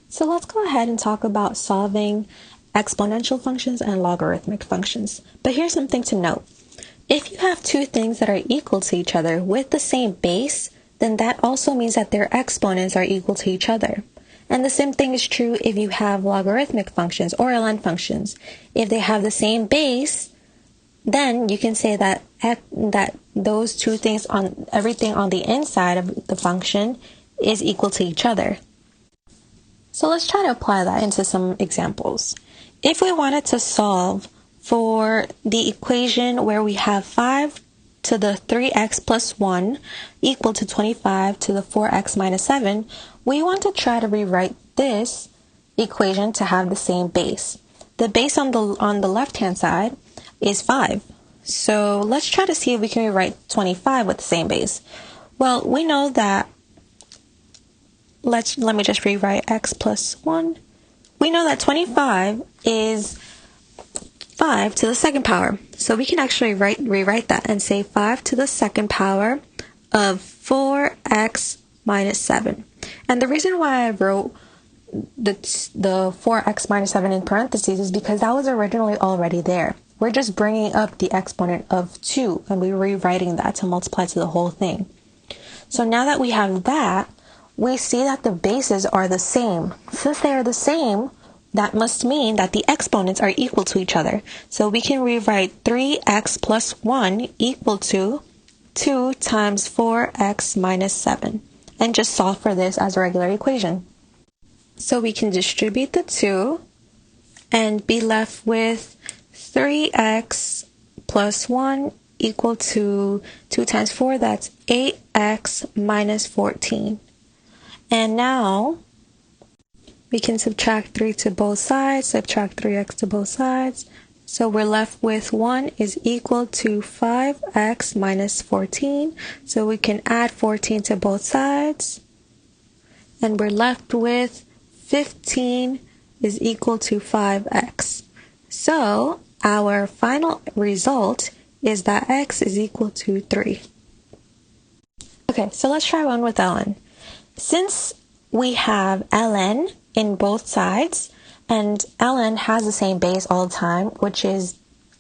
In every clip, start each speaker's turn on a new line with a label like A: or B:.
A: So let's go ahead and talk about solving exponential functions and logarithmic functions. But here's something to note. If you have two things that are equal to each other with the same base, then that also means that their exponents are equal to each other. And the same thing is true if you have logarithmic functions or ln functions. If they have the same base, then you can say that those two things on everything on the inside of the function is equal to each other. So let's try to apply that into some examples. If we wanted to solve for the equation where we have 5 to the 3x plus 1 equal to 25 to the 4x minus 7, we want to try to rewrite this equation to have the same base. The base on the left-hand side is 5. So let's try to see if we can rewrite 25 with the same base. Well, we know that let me just rewrite x plus 1. We know that 25 is 5 to the second power. So we can actually rewrite that and say 5 to the second power of 4x minus 7. And the reason why I wrote the 4x minus 7 in parentheses is because that was originally already there. We're just bringing up the exponent of 2 and we're rewriting that to multiply to the whole thing. So now that we have that, we see that the bases are the same. Since they are the same, that must mean that the exponents are equal to each other. So we can rewrite 3x plus 1 equal to 2 times 4x minus 7 and just solve for this as a regular equation. So we can distribute the 2 and be left with 3x plus 1 equal to 2 times 4, that's 8x minus 14. And now we can subtract 3 to both sides, subtract 3x to both sides. So we're left with 1 is equal to 5x minus 14. So we can add 14 to both sides. And we're left with 15 is equal to 5x. So our final result is that x is equal to 3. Okay, so let's try one with ln. Since we have ln in both sides, and ln has the same base all the time, which is,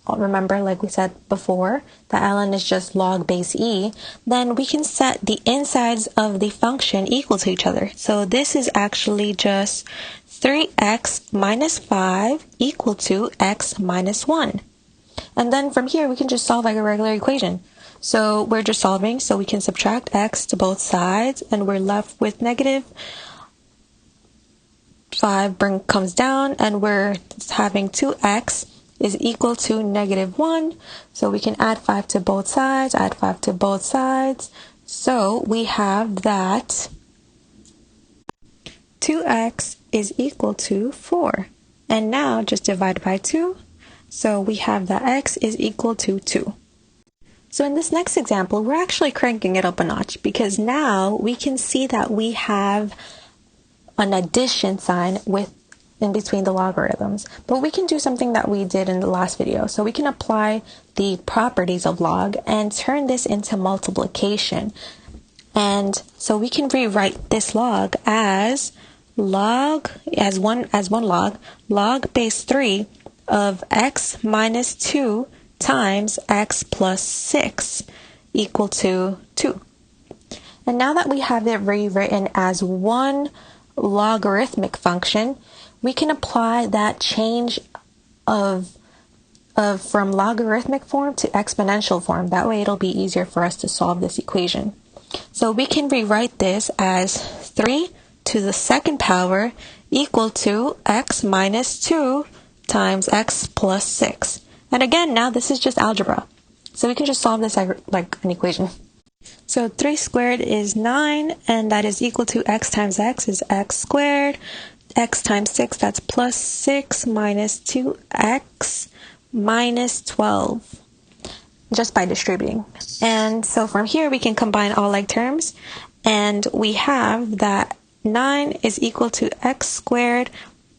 A: remember, like we said before, that ln is just log base e, then we can set the insides of the function equal to each other. So this is actually just 3x minus 5 equal to x minus 1. And then from here, we can just solve like a regular equation. So we're just solving, so we can subtract x to both sides, and we're left with negative 5 comes down, and we're having 2x is equal to negative 1. So we can add 5 to both sides, add 5 to both sides. So we have that 2x is equal to 4. And now just divide by 2. So we have that x is equal to 2. So in this next example, we're actually cranking it up a notch because now we can see that we have an addition sign in between the logarithms. But we can do something that we did in the last video. So we can apply the properties of log and turn this into multiplication. And so we can rewrite this log as log, as one log base 3 of x minus 2 times x plus 6 equal to 2. And now that we have it rewritten as one logarithmic function, we can apply that change of from logarithmic form to exponential form. That way it'll be easier for us to solve this equation. So we can rewrite this as 3 to the second power equal to x minus 2 times x plus 6. And again, now this is just algebra. So we can just solve this like an equation. So 3 squared is 9, and that is equal to x times x is x squared. X times 6, that's plus 6 minus 2x minus 12, just by distributing. And so from here, we can combine all like terms, and we have that 9 is equal to x squared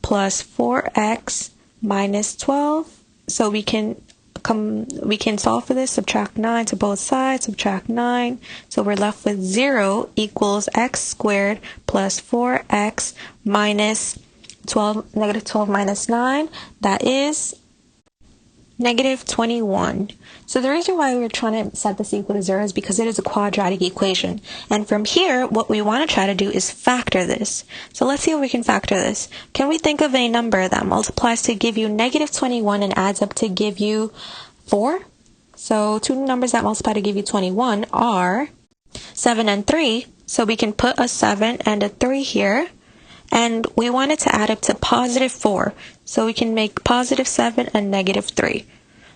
A: plus 4x minus 12. So we can we can solve for this, subtract 9 to both sides, subtract 9. So we're left with 0 equals x squared plus 4x minus 12, negative 12 minus 9. That is negative 21. So the reason why we're trying to set this equal to 0 is because it is a quadratic equation. And from here, what we want to try to do is factor this. So let's see if we can factor this. Can we think of a number that multiplies to give you negative 21 and adds up to give you 4? So two numbers that multiply to give you 21 are 7 and 3. So we can put a 7 and a 3 here. And we want it to add up to positive 4. So we can make positive 7 and negative 3.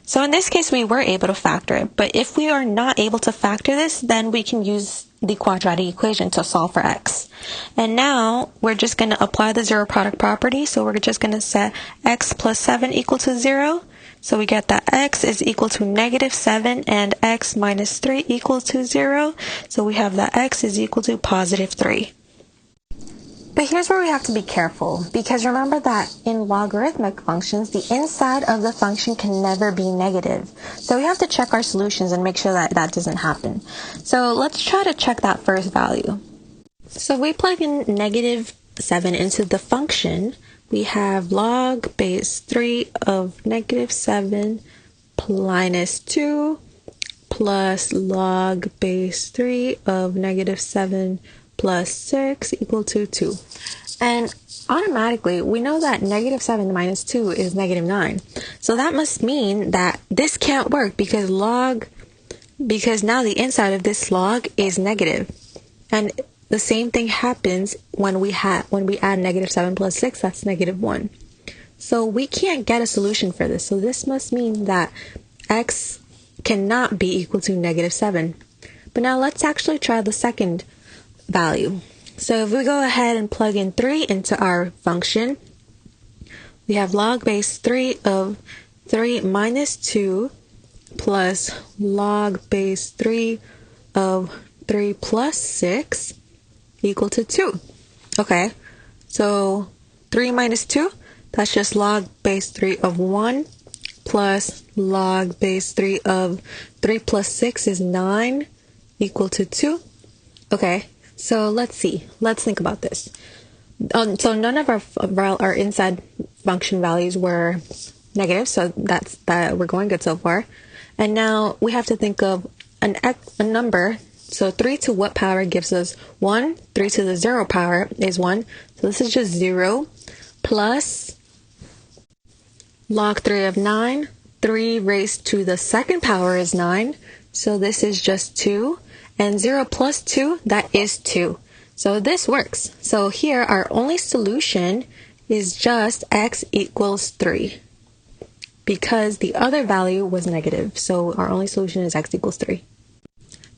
A: So in this case, we were able to factor it. But if we are not able to factor this, then we can use the quadratic equation to solve for x. And now we're just going to apply the zero product property. So we're just going to set x plus 7 equal to 0. So we get that x is equal to negative 7 and x minus 3 equals to 0. So we have that x is equal to positive 3. But here's where we have to be careful, because remember that in logarithmic functions, the inside of the function can never be negative. So we have to check our solutions and make sure that that doesn't happen. So let's try to check that first value. So we plug in negative 7 into the function. We have log base 3 of negative 7 minus 2 plus log base 3 of negative 7 plus 6 equal to 2. And automatically, we know that negative 7 minus 2 is negative 9. So that must mean that this can't work because now the inside of this log is negative. And the same thing happens when we add negative 7 plus 6, that's negative 1. So we can't get a solution for this. So this must mean that x cannot be equal to negative 7. But now let's actually try the second value. So if we go ahead and plug in 3 into our function, we have log base 3 of 3 minus 2 plus log base 3 of 3 plus 6 equal to 2. Okay, so 3 minus 2, that's just log base 3 of 1 plus log base 3 of 3 plus 6 is 9 equal to 2. Okay. So let's see. Let's think about this. So none of our inside function values were negative, so that we're going good so far. And now we have to think of a number. So 3 to what power gives us 1? 3 to the 0 power is 1. So this is just 0 plus log 3 of 9. 3 raised to the second power is 9. So this is just 2. And 0 plus 2, that is 2. So this works. So here, our only solution is just x equals 3. Because the other value was negative. So our only solution is x equals 3.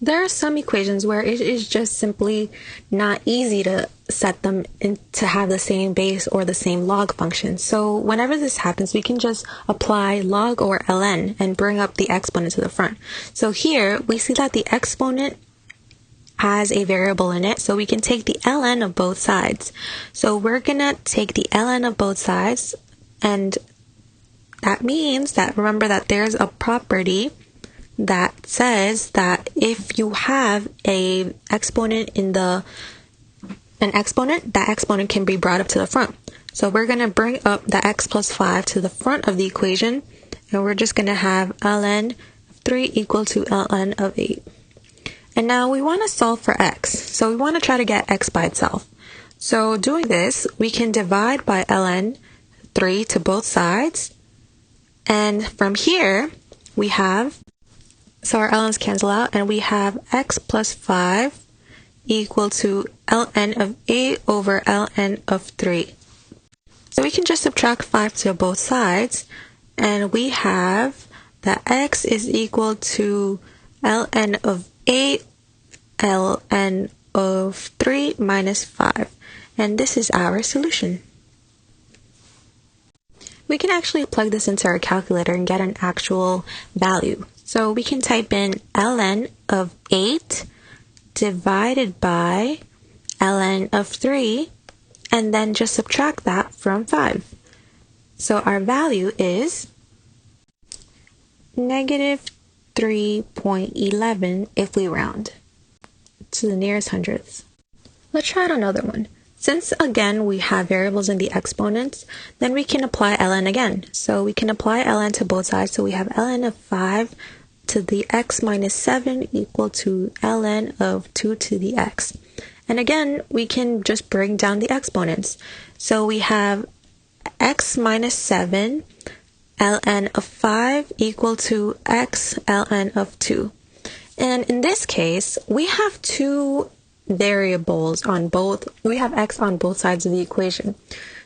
A: There are some equations where it is just simply not easy to set them to have the same base or the same log function. So whenever this happens, we can just apply log or ln and bring up the exponent to the front. So here, we see that the exponent has a variable in it, so we can take the ln of both sides. So we're gonna take the ln of both sides, and that means that, remember that there's a property that says that if you have an exponent, that exponent can be brought up to the front. So we're gonna bring up the x plus 5 to the front of the equation, and we're just gonna have ln of 3 equal to ln of 8. And now we want to solve for x. So we want to try to get x by itself. So doing this, we can divide by ln 3 to both sides. And from here, we have, so our ln's cancel out, and we have x plus 5 equal to ln of 8 over ln of 3. So we can just subtract 5 to both sides, and we have that x is equal to ln of 8 ln of 3 minus 5. And this is our solution. We can actually plug this into our calculator and get an actual value. So we can type in ln of 8 divided by ln of 3 and then just subtract that from 5. So our value is negative 3.11 if we round to the nearest hundredths. Let's try out another one. Since again we have variables in the exponents, then we can apply ln again. So we can apply ln to both sides. So we have ln of 5 to the x minus 7 equal to ln of 2 to the x. And again, we can just bring down the exponents. So we have x minus 7 ln of 5 equal to x ln of 2. And in this case, we have two variables on both, we have x on both sides of the equation.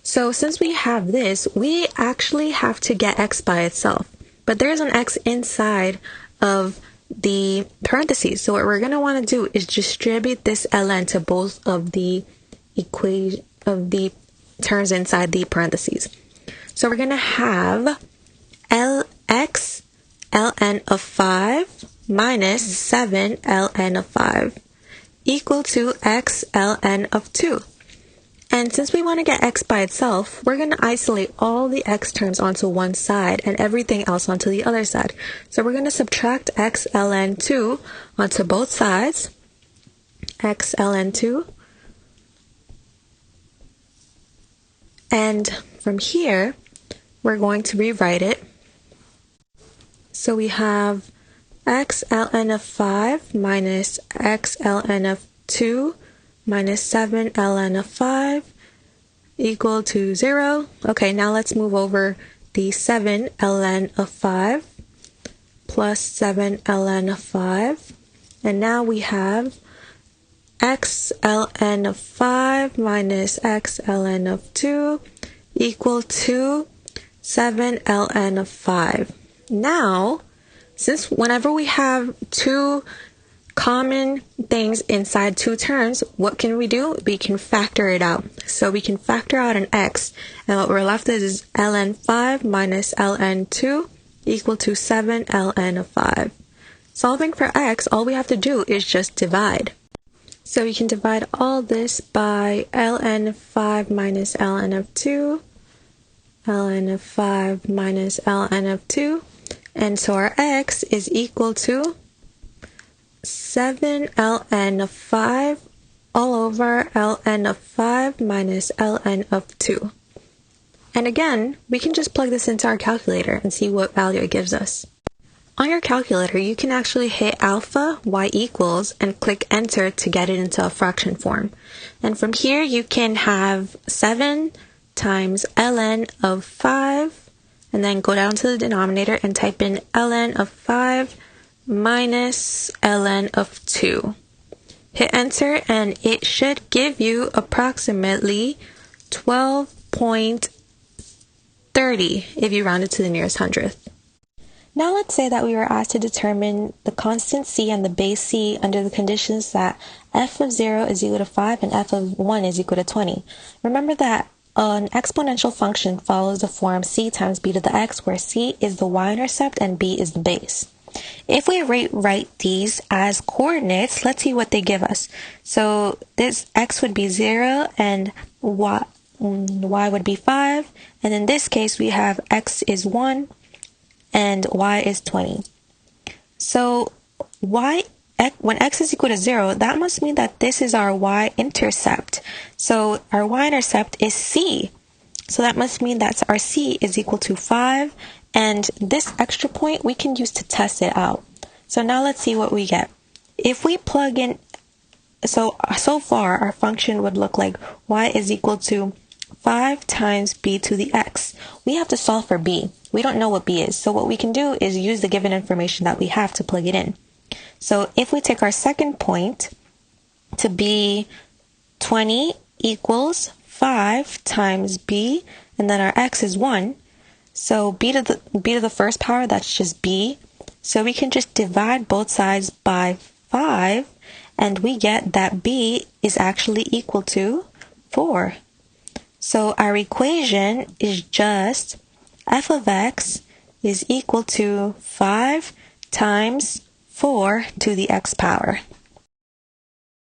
A: So since we have this, we actually have to get x by itself. But there's an x inside of the parentheses. So what we're going to want to do is distribute this ln to both of the equation of the terms inside the parentheses. So we're going to have x ln of 5 minus 7 ln of 5 equal to x ln of 2. And since we want to get x by itself, we're going to isolate all the x terms onto one side and everything else onto the other side. So we're going to subtract x ln 2 onto both sides, x ln 2. And from here, we're going to rewrite it. So we have x ln of 5 minus x ln of 2 minus 7 ln of 5 equal to 0. Okay, now let's move over the 7 ln of 5 plus 7 ln of 5. And now we have x ln of 5 minus x ln of 2 equal to 7 ln of 5. Now, since whenever we have two common things inside two terms, what can we do? We can factor it out. So we can factor out an x, and what we're left with is ln 5 minus ln 2 equal to 7 ln of 5. Solving for x, all we have to do is just divide. So we can divide all this by ln of 5 minus ln of 2, ln of 5 minus ln of 2, and so our x is equal to 7 ln of 5 all over ln of 5 minus ln of 2. And again, we can just plug this into our calculator and see what value it gives us. On your calculator, you can actually hit alpha y equals and click enter to get it into a fraction form. And from here, you can have 7 times ln of 5, and then go down to the denominator and type in ln of 5 minus ln of 2. Hit enter and it should give you approximately 12.30 if you round it to the nearest hundredth. Now let's say that we were asked to determine the constant c and the base c under the conditions that f of 0 is equal to 5 and f of 1 is equal to 20. Remember that an exponential function follows the form c times b to the x, where c is the y-intercept and b is the base. If we rewrite these as coordinates, let's see what they give us. So this x would be 0 and y would be 5. And in this case, we have x is 1 and y is 20. So when x is equal to 0, that must mean that this is our y-intercept. So our y-intercept is c. So that must mean that our c is equal to 5. And this extra point we can use to test it out. So now let's see what we get. If we plug in, so far our function would look like y is equal to 5 times b to the x. We have to solve for b. We don't know what b is. So what we can do is use the given information that we have to plug it in. So if we take our second point to be 20 equals 5 times b, and then our x is 1. So b to the first power, that's just b. So we can just divide both sides by 5, and we get that b is actually equal to 4. So our equation is just f of x is equal to 5 times 4 to the x power.